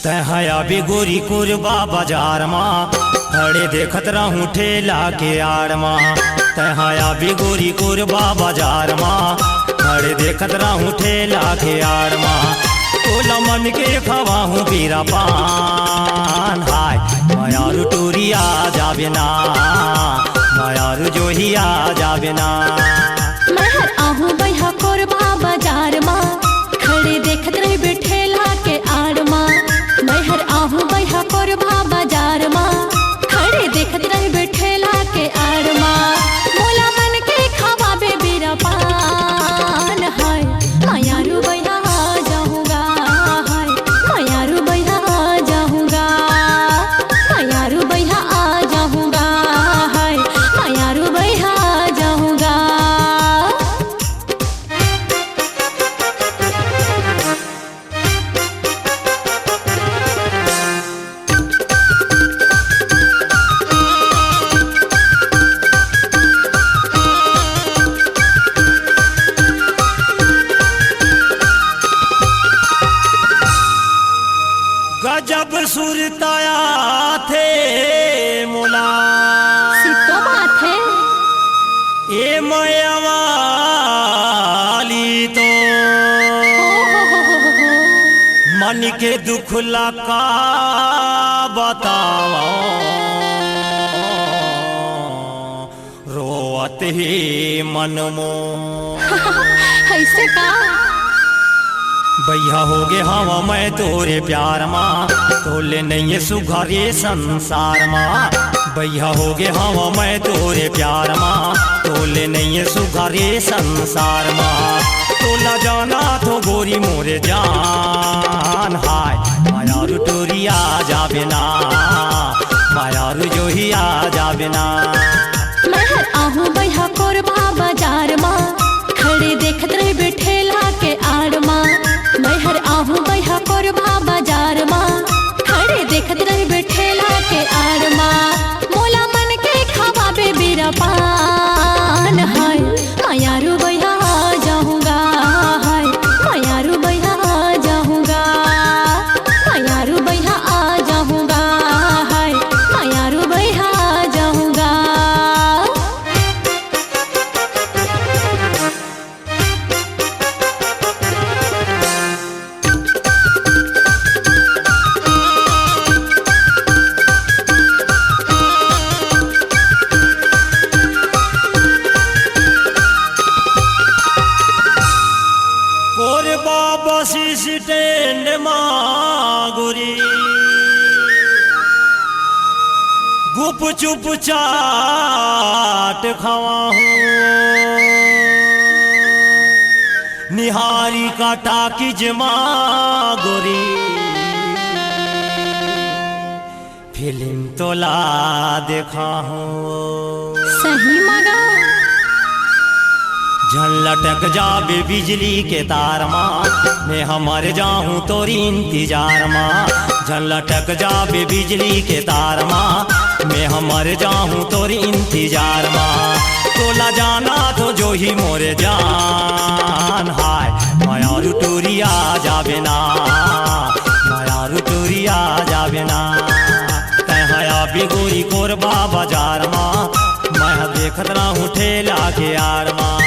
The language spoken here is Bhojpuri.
तहया भी गोरी कुरबा बाजार माँ खड़े देखत रहूं ठेला के आड़ माँ। तहया भी गोरी कुरबा बाजार माँ खड़े देखत रहूं ठेला के आड़ माँ। ओला मन के खवाहूँ बीरा पान हाय मायारू टूरिया जावे ना मायारू जोहिया जावे ना। मैं हर आहूँ बैहा कोरबा बाजार माँ खड़े देखत रही बैठेला के आड़ माँ। मैं हर आहूँ बैहा कोरबा बाजार माँ खड़े देखत रही बैठेला के आड़ माँ। मोला मन के खवाबे बीरा पान हाय मायारू बैहा जाऊँगा हाय मायारू बैहा जाऊँगा मायारू बैहा आ जाऊँगा हाय मायारू बैहा जाऊँगा। गजब सुरताया थे मोला सिक्का बात है ए मयवाली तो मन के दुख लका बताओ रोवत ही मन मो ऐसे का भैया हो गे हवा मैं तोरे प्यार माँ तोले नहीं है सुघारे संसार माँ। भैया हो गे हवा मैं तोरे प्यार माँ तोले नहीं है सुघारे संसार माँ। तोला जाना तो गोरी मोरे जान हाय मायारू टोरिया जावे ना मायारू जोहिया जावे ना। मैं हर आहूँ बैहा कोरबा बाजार माँ खड़े देखत रही बैठेला के आड़ माँ। मैं हर आहूँ बैहा कोरबा बाजार माँ खड़े देखत रही बैठेला के आड़ माँ। मोला मन के खवाबे बीरा पान हाय मायारू बैहा जाऊँगा हाय मायारू बैहा जाऊँगा मायारू बैहा आ जाऊँगा हाय मायारू बैहा जाऊँगा। बस स्टैंड माँ गोरी गुप चुप चाट खावा हूँ निहारी का टाकिज माँ गोरी फिल्म तो ला देखा हूँ सही मगा झल लटक जाबे बिजली के तार माँ मैं हमारे जाऊँ तोरी इंतजार माँ। झल लटक जाबे बिजली के तार माँ मैं हमारे जाऊँ तोरी इंतजार माँ। तोला जाना तो जो ही मोरे जान हाय मायारू टूरिया जावे ना मायारू टूरिया जावे ना। तहया भी गोरी कोरबा बाजार माँ मैं देखत रहूँ ठेला के आड़ माँ।